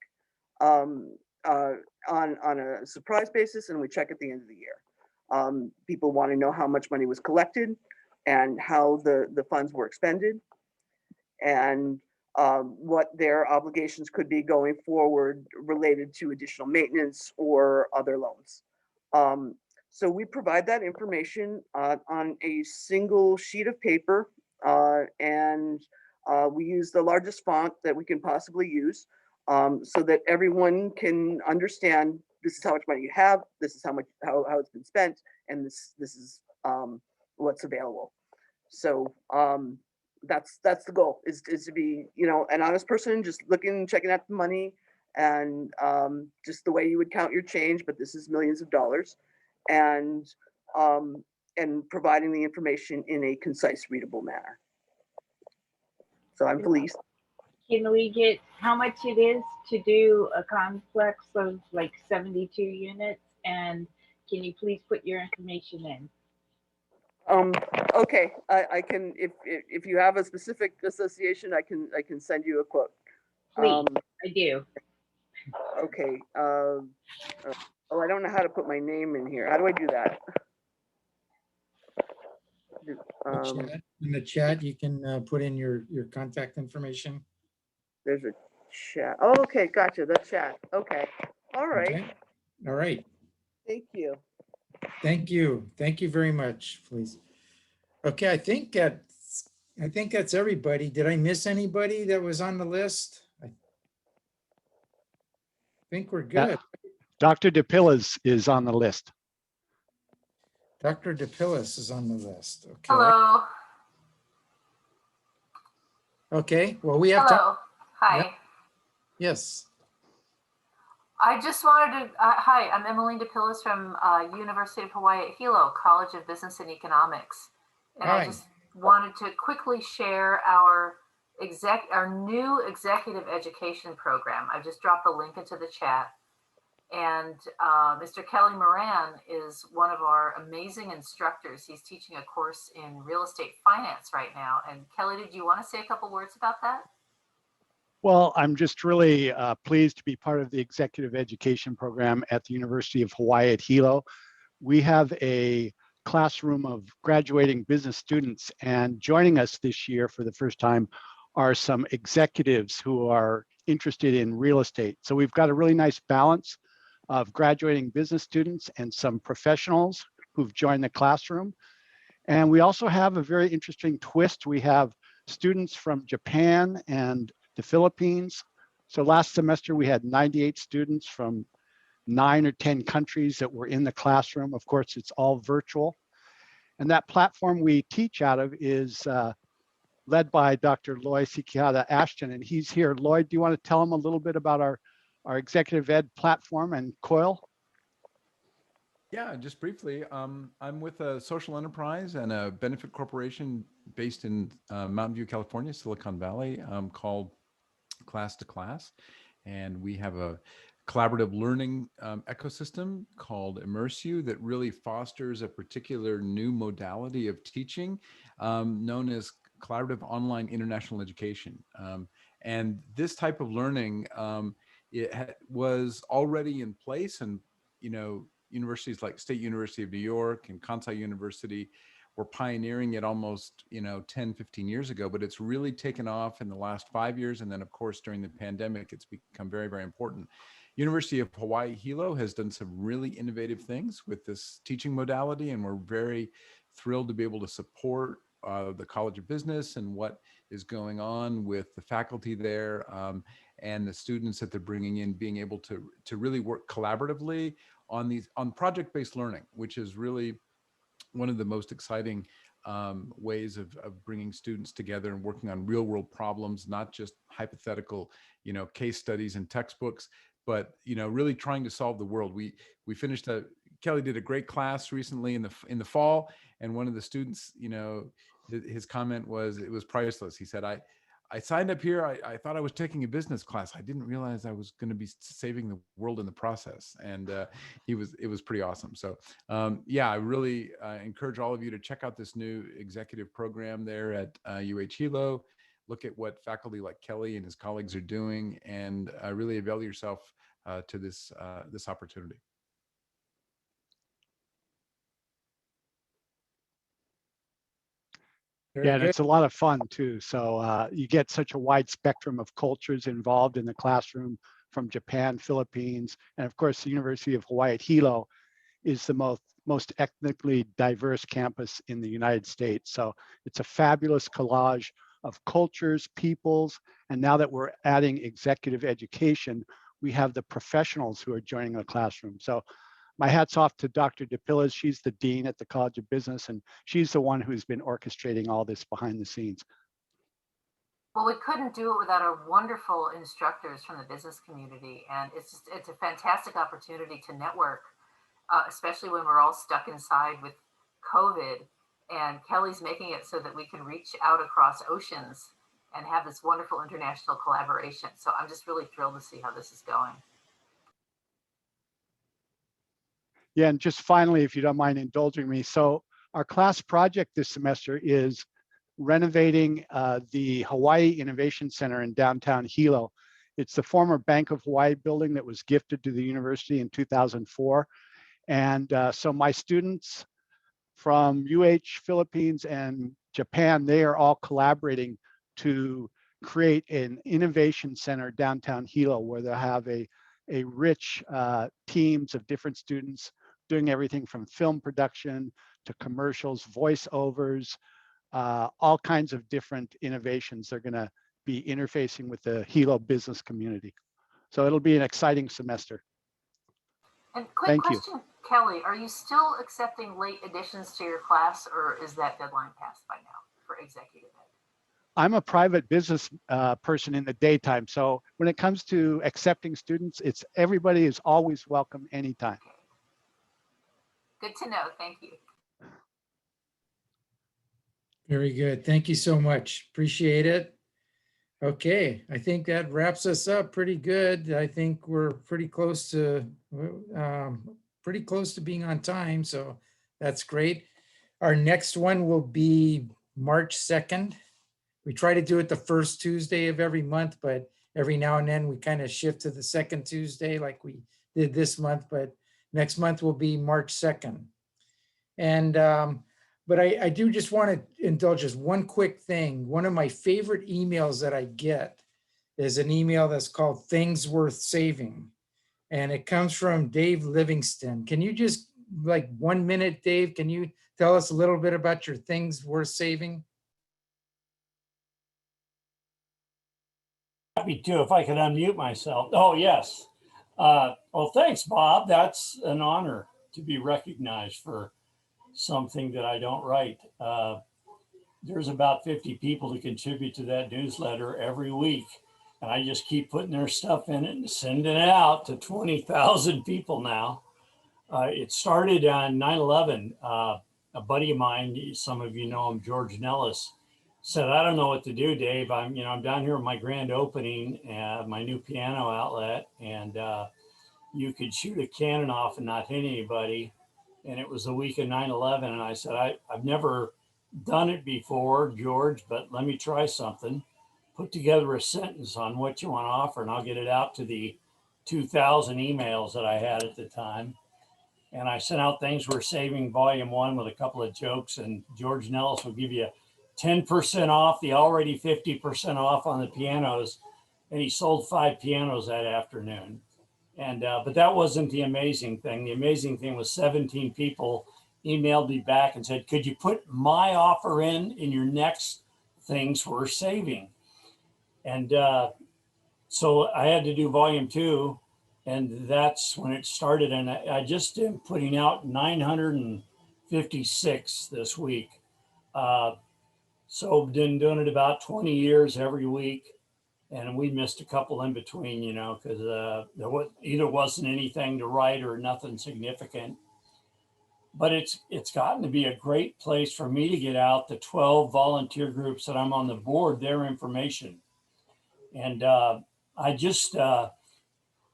on a surprise basis, and we check at the end of the year. People want to know how much money was collected and how the funds were expended, and what their obligations could be going forward related to additional maintenance or other loans. So we provide that information on a single sheet of paper, and we use the largest font that we can possibly use, so that everyone can understand this is how much money you have, this is how it's been spent, and this is what's available. So that's the goal, is to be, an honest person, just checking out the money, and just the way you would count your change, but this is millions of dollars, and providing the information in a concise, readable manner. So I'm Felice. Can we get how much it is to do a complex of like 72 units? And can you please put your information in? Okay, I can, if you have a specific association, I can send you a quote. Please, I do. Okay. Oh, I don't know how to put my name in here. How do I do that? In the chat, you can put in your contact information. There's a chat. Oh, okay, gotcha. The chat. Okay. All right. Okay. All right. Thank you. Thank you. Thank you very much, please. Okay, I think that's everybody. Did I miss anybody that was on the list? I think we're good. Dr. DePillas is on the list. Dr. DePillas is on the list. Okay. Hello. Okay, well, we have time. Hello. Hi. Yep. Yes. I just wanted to, hi, I'm Emmeline DePillas from University of Hawaii at Hilo, College of Business and Economics. And Hi. I just wanted to quickly share our new executive education program. I just dropped the link into the chat. And Mr. Kelly Moran is one of our amazing instructors. He's teaching a course in real estate finance right now. And Kelly, did you want to say a couple words about that? Well, I'm just really pleased to be part of the executive education program at the University of Hawaii at Hilo. We have a classroom of graduating business students, and joining us this year for the first time are some executives who are interested in real estate. So we've got a really nice balance of graduating business students and some professionals who've joined the classroom. And we also have a very interesting twist. We have students from Japan and the Philippines. So last semester we had 98 students from 9 or 10 countries that were in the classroom. Of course, it's all virtual. And that platform we teach out of is led by Dr. Loy Sikihata Ashton, and he's here. Lloyd, do you want to tell him a little bit about our executive ed platform and COIL? Yeah, just briefly, I'm with a social enterprise and a benefit corporation based in Mountain View, California, Silicon Valley, called Class to Class. And we have a collaborative learning ecosystem called Immerse You that really fosters a particular new modality of teaching known as collaborative online international education. And this type of learning, was already in place, and universities like State University of New York and Kansai University were pioneering it almost 10, 15 years ago, but it's really taken off in the last 5 years. And then of course, during the pandemic, it's become very, very important. University of Hawaii Hilo has done some really innovative things with this teaching modality, and we're very thrilled to be able to support the College of Business and what is going on with the faculty there, and the students that they're bringing in, being able to really work collaboratively on project-based learning, which is really one of the most exciting ways of bringing students together and working on real world problems, not just hypothetical, case studies and textbooks, but really trying to solve the world. We finished Kelly did a great class recently in the fall, and one of the students, his comment was, it was priceless. He said, I signed up here. I thought I was taking a business class. I didn't realize I was going to be saving the world in the process. And it was pretty awesome. So yeah, I really encourage all of you to check out this new executive program there at UH Hilo. Look at what faculty like Kelly and his colleagues are doing, and really avail yourself to this opportunity. Yeah, and it's a lot of fun too. So you get such a wide spectrum of cultures involved in the classroom, from Japan, Philippines, and of course the University of Hawaii at Hilo is the most ethnically diverse campus in the United States. So it's a fabulous collage of cultures, peoples, and now that we're adding executive education, we have the professionals who are joining the classroom. So my hat's off to Dr. DePillas. She's the dean at the College of Business, and she's the one who's been orchestrating all this behind the scenes. Well, we couldn't do it without our wonderful instructors from the business community. And it's a fantastic opportunity to network, especially when we're all stuck inside with COVID. And Kelly's making it so that we can reach out across oceans and have this wonderful international collaboration. So I'm just really thrilled to see how this is going. Yeah, and just finally, if you don't mind indulging me, so our class project this semester is renovating the Hawaii Innovation Center in downtown Hilo. It's the former Bank of Hawaii building that was gifted to the university in 2004. And so my students from UH, Philippines, and Japan, they are all collaborating to create an innovation center downtown Hilo, where they'll have a rich teams of different students doing everything from film production to commercials, voiceovers, all kinds of different innovations. They're going to be interfacing with the Hilo business community. So it'll be an exciting semester. And quick Thank question, Kelly, are you still accepting late additions to your class, or is that deadline passed by now for executive ed? I'm a private business person in the daytime. So when it comes to accepting students, everybody is always welcome anytime. Good to know. Thank you. Very good. Thank you so much. Appreciate it. Okay, I think that wraps us up pretty good. I think we're pretty close to being on time, so that's great. Our next one will be March 2nd. We try to do it the first Tuesday of every month, but every now and then we kind of shift to the second Tuesday like we did this month, but next month will be March 2nd. And, but I do just want to indulge just one quick thing. One of my favorite emails that I get is an email that's called Things Worth Saving. And it comes from Dave Livingston. Can you just, like 1 minute, Dave, can you tell us a little bit about your things worth saving? Happy to, if I could unmute myself. Oh, yes. Well, thanks, Bob. That's an honor to be recognized for something that I don't write. There's about 50 people that contribute to that newsletter every week. And I just keep putting their stuff in it and sending it out to 20,000 people now. It started on 9/11. A buddy of mine, some of you know him, George Nellis, said, I don't know what to do, Dave. I'm down here at my grand opening, my new piano outlet, and you could shoot a cannon off and not hit anybody. And it was the week of 9/11. And I said, I've never done it before, George, but let me try something. Put together a sentence on what you want to offer, and I'll get it out to the 2,000 emails that I had at the time. And I sent out Things We're Saving Volume 1 with a couple of jokes, and George Nellis will give you 10% off the already 50% off on the pianos. And he sold 5 pianos that afternoon. And but that wasn't the amazing thing. The amazing thing was 17 people emailed me back and said, could you put my offer in your next Things We're Saving? And so I had to do Volume 2. And that's when it started. And I just am putting out 956 this week. So been doing it about 20 years every week. And we missed a couple in between, because there either wasn't anything to write or nothing significant. But it's gotten to be a great place for me to get out the 12 volunteer groups that I'm on the board, their information. And I just...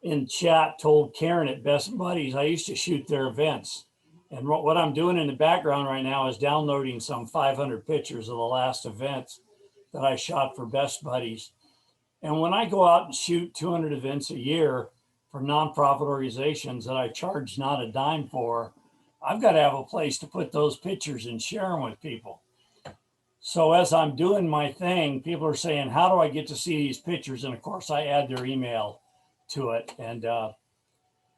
in chat told Karen at Best Buddies, I used to shoot their events. And what I'm doing in the background right now is downloading some 500 pictures of the last events that I shot for Best Buddies. And when I go out and shoot 200 events a year for nonprofit organizations that I charge not a dime for, I've got to have a place to put those pictures and share them with people. So as I'm doing my thing, people are saying, how do I get to see these pictures? And of course, I add their email to it. And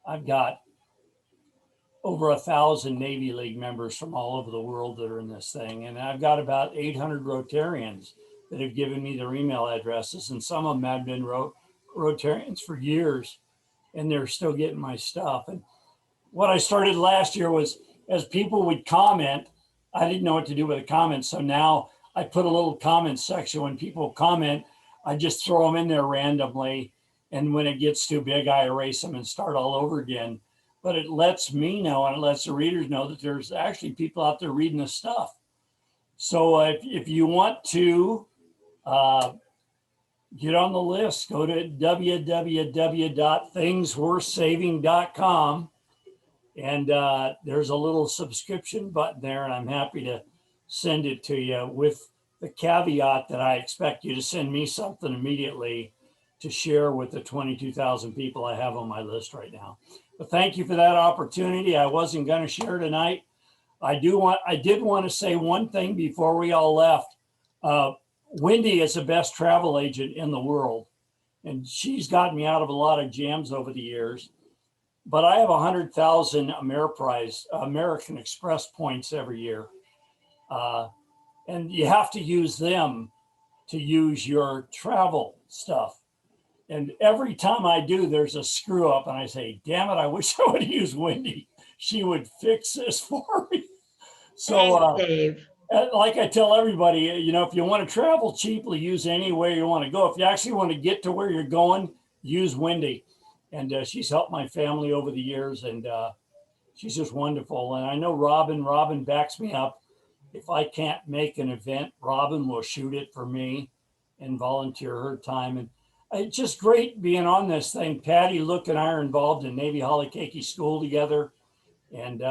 I've got over 1,000 Navy League members from all over the world that are in this thing. And I've got about 800 Rotarians that have given me their email addresses. And some of them have been Rotarians for years, and they're still getting my stuff. And what I started last year was, as people would comment, I didn't know what to do with the comments. So now I put a little comment section. When people comment, I just throw them in there randomly. And when it gets too big, I erase them and start all over again. But it lets me know, and it lets the readers know that there's actually people out there reading this stuff. So if you want to get on the list, go to www.thingsworthsaving.com. And there's a little subscription button there, and I'm happy to send it to you with the caveat that I expect you to send me something immediately to share with the 22,000 people I have on my list right now. But thank you for that opportunity. I wasn't going to share tonight. I did want to say one thing before we all left. Wendy is the best travel agent in the world, and she's gotten me out of a lot of jams over the years. But I have 100,000 American Express points every year. And you have to use them to use your travel stuff. And every time I do, there's a screw up, and I say, damn it, I wish I would use Wendy. She would fix this for me. So, Thanks, Dave. like I tell everybody, if you want to travel cheaply, use anywhere you want to go. If you actually want to get to where you're going, use Wendy. And she's helped my family over the years, and she's just wonderful. And I know Robin backs me up. If I can't make an event, Robin will shoot it for me and volunteer her time. And it's just great being on this thing. Patty, Luke, and I are involved in Navy Holly Keiki School together. And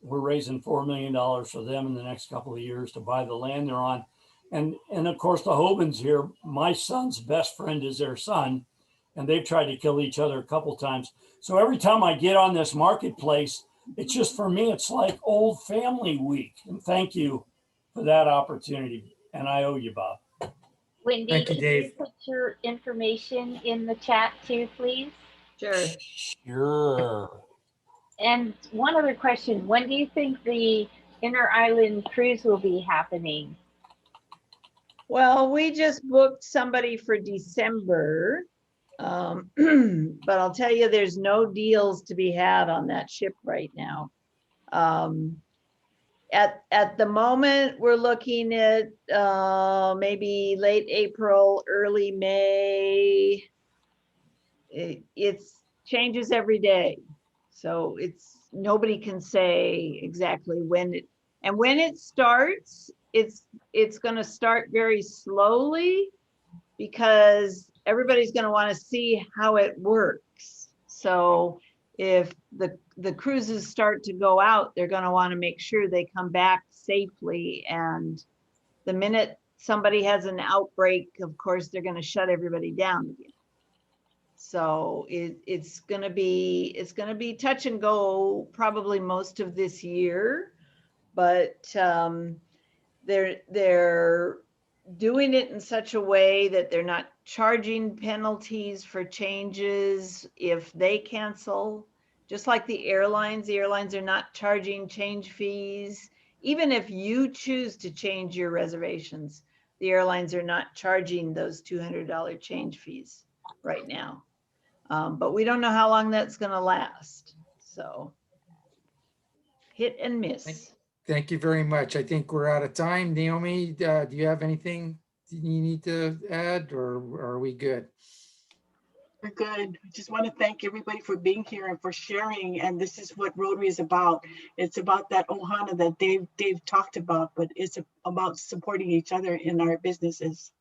we're raising $4 million for them in the next couple of years to buy the land they're on. And of course, the Hobans here, my son's best friend is their son, and they've tried to kill each other a couple times. So every time I get on this marketplace, it's just, for me, it's like old family week. And thank you for that opportunity. And I owe you, Bob. Wendy, Thank you, can Dave. you put your information in the chat too, please? Sure. Sure. And one other question, when do you think the Inner Island cruise will be happening? Well, we just booked somebody for December. But I'll tell you, there's no deals to be had on that ship right now. At the moment, we're looking at maybe late April, early May. It's changes every day. So nobody can say exactly when it starts, it's going to start very slowly because everybody's going to want to see how it works. So if the cruises start to go out, they're going to want to make sure they come back safely. And the minute somebody has an outbreak, of course, they're going to shut everybody down again. So it's going to be touch and go probably most of this year, but they're doing it in such a way that they're not charging penalties for changes if they cancel. Just like the airlines are not charging change fees. Even if you choose to change your reservations, the airlines are not charging those $200 change fees right now. But we don't know how long that's going to last. So hit and miss. Thank you very much. I think we're out of time. Naomi, do you have anything you need to add, or are we good? We're good. I just want to thank everybody for being here and for sharing. And this is what Rotary is about. It's about that ohana that Dave talked about, but it's about supporting each other in our businesses.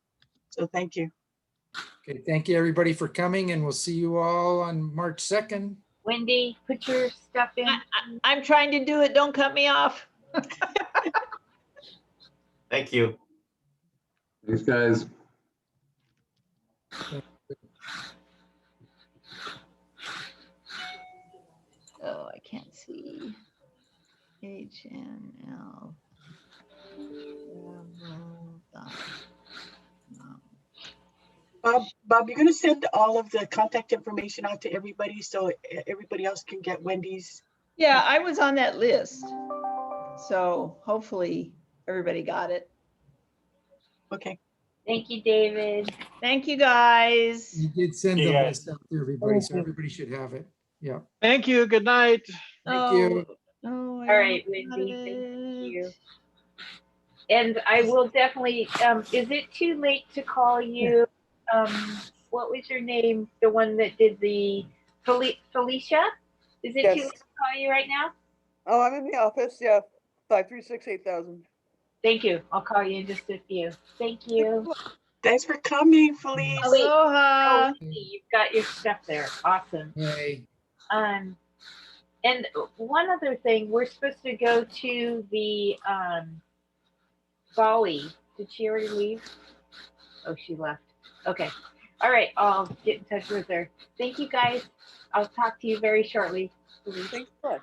So thank you. Okay, thank you everybody for coming, and we'll see you all on March 2nd. Wendy, put your stuff in. I'm trying to do it. Don't cut me off. Thank you. Thanks, guys. Oh, I can't see. HNL. Bob, you're going to send all of the contact information out to everybody so everybody else can get Wendy's. Yeah, I was on that list. So hopefully everybody got it. Okay. Thank you, David. Thank you, guys. You did send Yeah. the list out to everybody, so everybody should have it. Yeah. Thank you. Good night. Thank you. Oh, All right, Wendy, thank you. And I will definitely, is it too late to call you? What was your name? The one that did the Felicia? Is it Yes. too late to call you right now? Oh, I'm in the office. Yeah. 536-8000. Thank you. I'll call you in just a few. Thank you. Thanks for coming, Felice. Oh, wait. Aloha. Oh, you've got your stuff there. Awesome. Hey. And one other thing, we're supposed to go to the Bali. Did she already leave? Oh, she left. Okay. All right. I'll get in touch with her. Thank you, guys. I'll talk to you very shortly. Thanks so much.